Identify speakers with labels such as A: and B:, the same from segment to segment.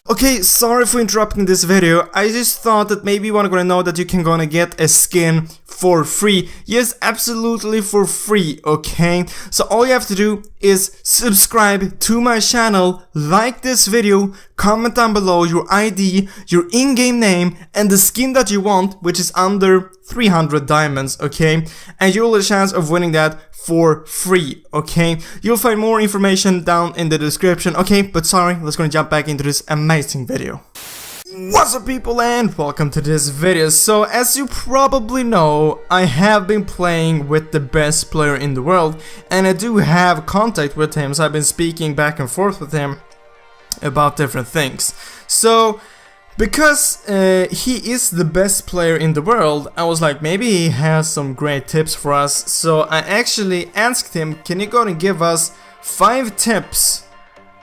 A: Okay, sorry for interrupting this video. I just thought that maybe you wanna know that you can gonna get a skin for free. Yes, absolutely for free, okay? So all you have to do is subscribe to my channel, like this video, comment down below your ID, your in-game name, and the skin that you want, which is under 300 diamonds, okay? And you'll have a chance of winning that for free, okay? You'll find more information down in the description, okay? But sorry, let's gonna jump back into this amazing video. What's up, people, and welcome to this video. So as you probably know, I have been playing with the best player in the world, and I do have contact with him, so I've been speaking back and forth with him about different things. So because he is the best player in the world, I was like, maybe he has some great tips for us. So I actually asked him, can you go and give us 5 tips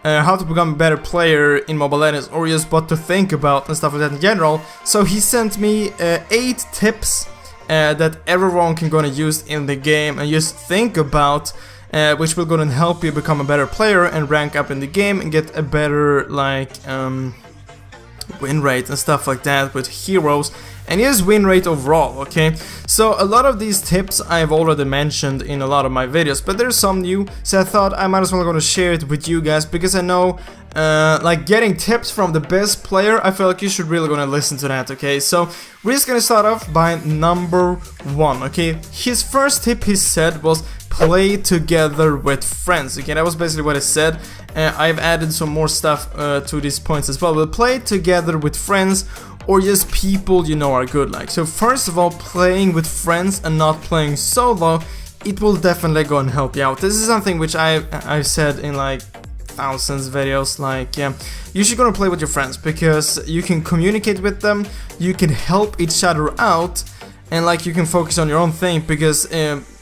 A: how to become a better player in Mobile Legends, or just what to think about and stuff like that in general. So he sent me 8 tips that everyone can gonna use in the game and just think about, which will gonna help you become a better player and rank up in the game and get a better win rate and stuff like that with heroes, and his win rate overall, okay? So a lot of these tips I've already mentioned in a lot of my videos, but there's some new, so I thought I might as well gonna share it with you guys, because I know like getting tips from the best player, I feel like you should really gonna listen to that, okay? So we're just gonna start off by number 1, okay? His first tip, he said, was play together with friends, okay? That was basically what he said. I've added some more stuff to these points as well, but play together with friends or just people you know are good. Like, so first of all, playing with friends and not playing solo, it will definitely go and help you out. This is something which I've said in like thousands of videos, like, yeah, you should gonna play with your friends because you can communicate with them, you can help each other out, and like you can focus on your own thing, because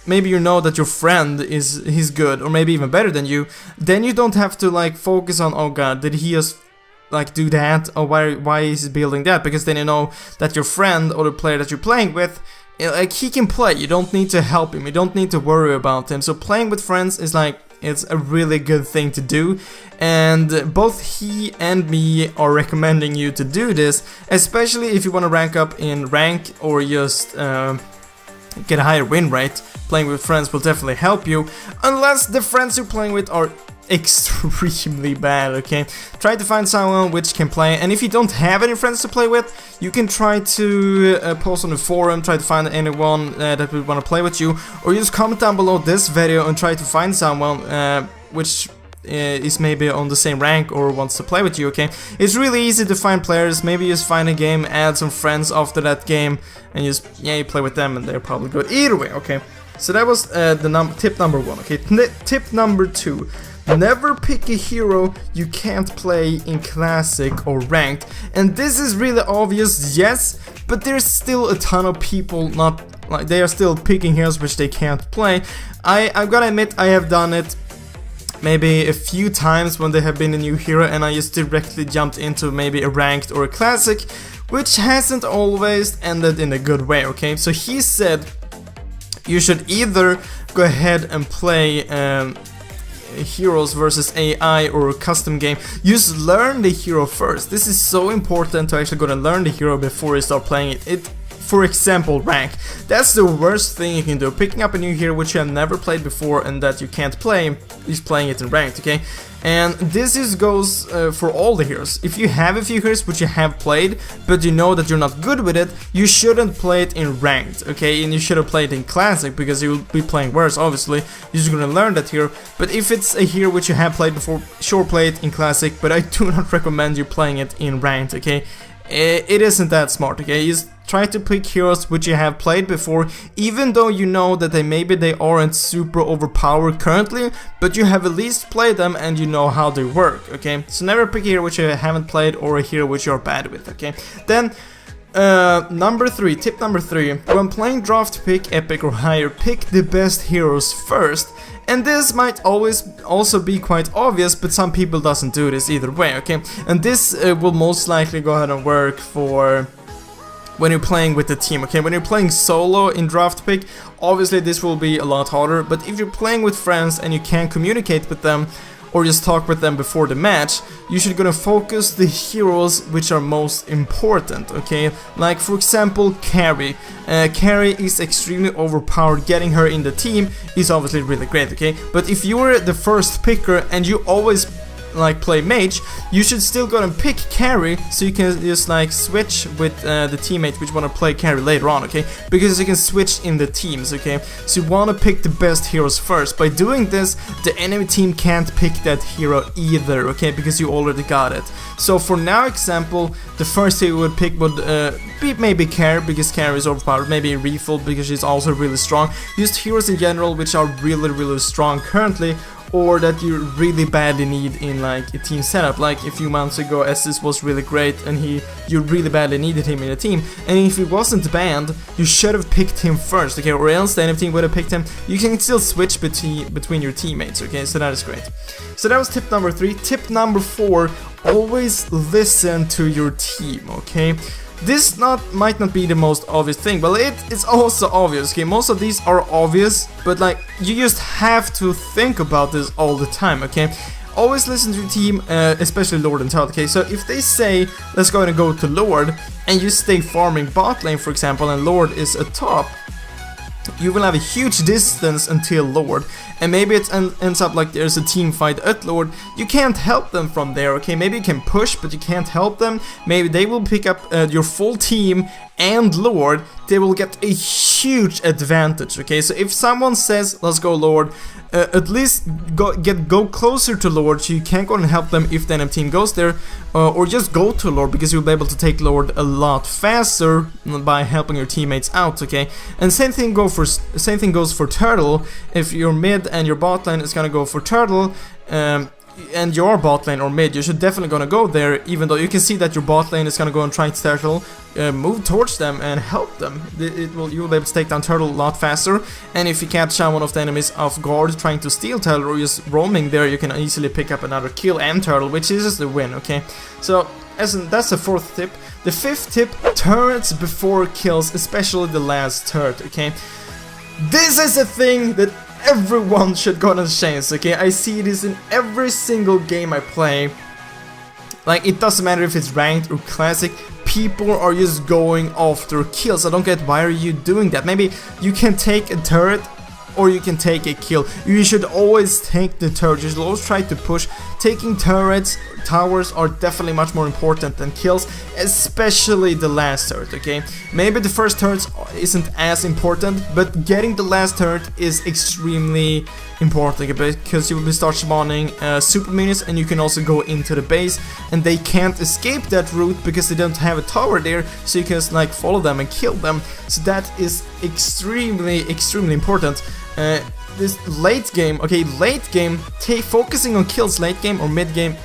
A: maybe you know that your friend he's good or maybe even better than you, then you don't have to like focus on, oh god, did he just like do that, or why is he building that, because then you know that your friend or the player that you're playing with, like, he can play, you don't need to help him, you don't need to worry about him. So playing with friends is like, it's a really good thing to do, and both he and me are recommending you to do this, especially if you want to rank up in rank or just get a higher win rate. Playing with friends will definitely help you, unless the friends you're playing with are extremely bad, okay? Try to find someone which can play, and if you don't have any friends to play with, you can try to post on the forum, try to find anyone that would want to play with you, or just comment down below this video and try to find someone which is maybe on the same rank or wants to play with you, okay? It's really easy to find players. Maybe just find a game, add some friends after that game, and just, yeah, you play with them and they're probably good either way, okay? So that was tip number 1, okay? Tip number 2. Never pick a hero you can't play in Classic or Ranked. And this is really obvious, yes, but there's still a ton of people not, like, they are still picking heroes which they can't play. I'm gonna admit I have done it maybe a few times when there have been a new hero and I just directly jumped into maybe a Ranked or a Classic, which hasn't always ended in a good way, okay? So he said you should either go ahead and play heroes versus AI or a custom game. Just learn the hero first. This is so important to actually go and learn the hero before you start playing it. For example, rank. That's the worst thing you can do. Picking up a new hero which you have never played before and that you can't play, is playing it in ranked, okay? And this just goes for all the heroes. If you have a few heroes which you have played, but you know that you're not good with it, you shouldn't play it in ranked, okay? And you shouldn't play it in classic, because you'll be playing worse, obviously. You're just gonna learn that hero. But if it's a hero which you have played before, sure, play it in classic, but I do not recommend you playing it in ranked, okay? It isn't that smart, okay? Just try to pick heroes which you have played before, even though you know that maybe they aren't super overpowered currently, but you have at least played them and you know how they work, okay? So never pick a hero which you haven't played or a hero which you're bad with, okay? Then number 3, tip number 3, when playing draft pick, epic or higher, pick the best heroes first. And this might always also be quite obvious, but some people doesn't do this either way, okay? And this will most likely go ahead and work for when you're playing with the team, okay? When you're playing solo in draft pick, obviously this will be a lot harder, but if you're playing with friends and you can communicate with them, or just talk with them before the match, you should gonna focus the heroes which are most important, okay? Like for example, Carry. Carry is extremely overpowered. Getting her in the team is obviously really great, okay? But if you're the first picker and you always like play mage, you should still go and pick carry, so you can just like switch with the teammate which want to play carry later on, okay? Because you can switch in the teams, okay? So you want to pick the best heroes first. By doing this, the enemy team can't pick that hero either, okay? Because you already got it. So for now example, the first hero you would pick would be maybe carry, because carry is overpowered, maybe refill because she's also really strong. Just heroes in general which are really strong currently, or that you really badly need in like a team setup. Like a few months ago, Estes was really great and you really badly needed him in a team, and if he wasn't banned, you should have picked him first, okay? Or else the enemy team would have picked him. You can still switch between your teammates, okay? So that is great. So that was tip number 3. Tip number 4, always listen to your team, okay? This might not be the most obvious thing, but it's also obvious, okay? Most of these are obvious, but like, you just have to think about this all the time, okay? Always listen to your team, especially Lord and Turtle, okay? So if they say, let's go and go to Lord, and you stay farming bot lane, for example, and Lord is a top, you will have a huge distance until Lord, and maybe it ends up like there's a team fight at Lord. You can't help them from there, okay? Maybe you can push, but you can't help them. Maybe they will pick up your full team and Lord. They will get a huge advantage, okay? So if someone says, let's go Lord, at least go closer to Lord, so you can't go and help them if the enemy team goes there, or just go to Lord, because you'll be able to take Lord a lot faster by helping your teammates out, okay? And same thing goes for Turtle. If you're mid and your bot lane is gonna go for Turtle, and your bot lane or mid, you should definitely gonna go there, even though you can see that your bot lane is gonna go and try to Turtle, move towards them and help them. You will be able to take down Turtle a lot faster, and if you catch one of the enemies off guard trying to steal Turtle or just roaming there, you can easily pick up another kill and Turtle, which is the win, okay? So that's the 4th tip. The 5th tip, turrets before kills, especially the last turret, okay? This is a thing that everyone should go on a chance, okay? I see this in every single game I play. Like, it doesn't matter if it's ranked or classic, people are just going after kills. I don't get, why are you doing that? Maybe you can take a turret or you can take a kill. You should always take the turret. You should always try to push. Taking turrets, towers are definitely much more important than kills, especially the last turret, okay? Maybe the first turret isn't as important, but getting the last turret is extremely important, okay? Because you will start spawning super minions, and you can also go into the base, and they can't escape that route because they don't have a tower there, so you can just like follow them and kill them. So that is extremely important. This late game, okay, late game, focusing on kills late game or mid game,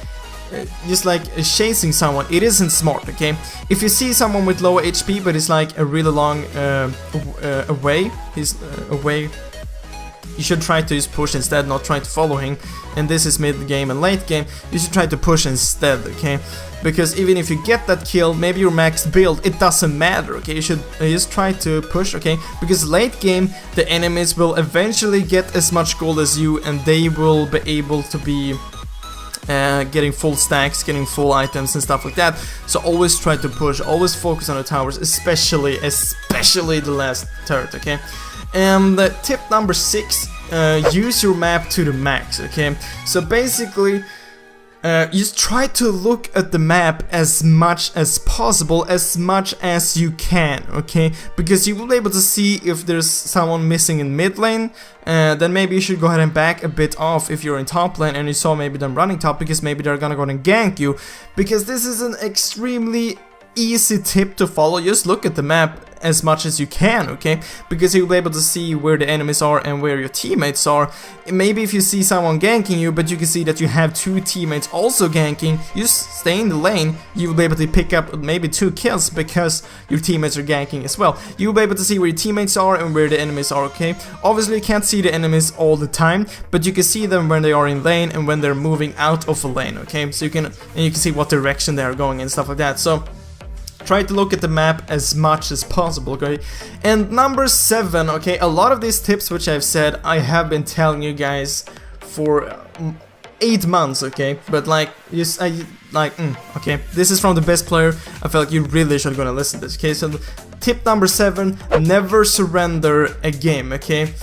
A: just like chasing someone, it isn't smart, okay? If you see someone with low HP but it's like a really long away, you should try to just push instead, not try to follow him. And this is mid game and late game, you should try to push instead, okay? Because even if you get that kill, maybe your max build, it doesn't matter, okay? You should just try to push, okay? Because late game, the enemies will eventually get as much gold as you, and they will be able to be getting full stacks, getting full items and stuff like that. So always try to push, always focus on the towers, especially the last turret, okay? And tip number 6, use your map to the max, okay? So basically, just try to look at the map as much as possible, as much as you can, okay? Because you will be able to see if there's someone missing in mid lane, then maybe you should go ahead and back a bit off if you're in top lane and you saw maybe them running top, because maybe they're gonna go and gank you. Because this is an extremely easy tip to follow. Just look at the map as much as you can, okay? Because you'll be able to see where the enemies are and where your teammates are. Maybe if you see someone ganking you, but you can see that you have 2 teammates also ganking, you just stay in the lane, you'll be able to pick up maybe 2 kills because your teammates are ganking as well. You'll be able to see where your teammates are and where the enemies are, okay? Obviously you can't see the enemies all the time, but you can see them when they are in lane and when they're moving out of a lane, okay? So you can see what direction they are going and stuff like that. So try to look at the map as much as possible, okay? And number 7, okay, a lot of these tips which I've said, I have been telling you guys for 8 months, okay? But like, okay, this is from the best player. I feel like you really should gonna listen to this, okay? So tip number 7, never surrender a game, okay?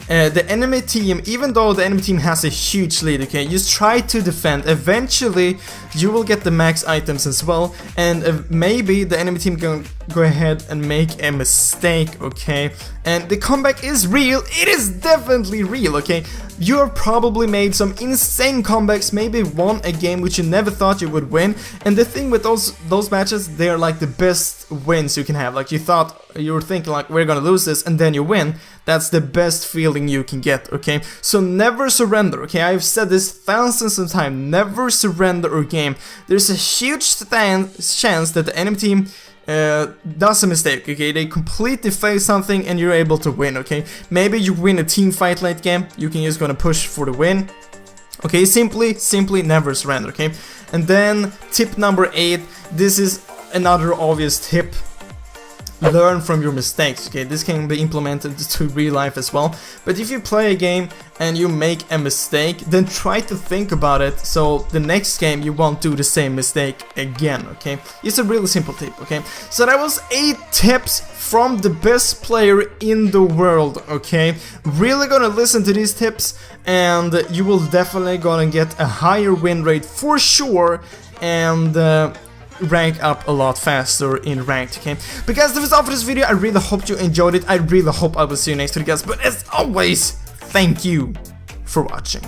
A: The enemy team, even though the enemy team has a huge lead, okay, just try to defend. Eventually, you will get the max items as well, and maybe the enemy team can go ahead and make a mistake, okay? And the comeback is real. It is definitely real, okay? You have probably made some insane comebacks, maybe won a game which you never thought you would win. And the thing with those matches, they're like the best wins you can have. Like you were thinking like, we're gonna lose this, and then you win. That's the best feeling you can get, okay? So never surrender, okay? I've said this thousands of times. Never surrender a game. There's a huge chance that the enemy team does a mistake, okay? They completely fail something and you're able to win, okay? Maybe you win a team fight late game, you can just gonna push for the win. Okay, simply never surrender, okay? And then tip number 8, this is another obvious tip. Learn from your mistakes, okay? This can be implemented to real life as well. But if you play a game and you make a mistake, then try to think about it so the next game you won't do the same mistake again, okay? It's a really simple tip, okay? So that was 8 tips from the best player in the world, okay? Really gonna listen to these tips and you will definitely gonna get a higher win rate for sure, and rank up a lot faster in ranked, okay? But guys, that was all for this video. I really hope you enjoyed it. I really hope I will see you next video, guys. But as always, thank you for watching.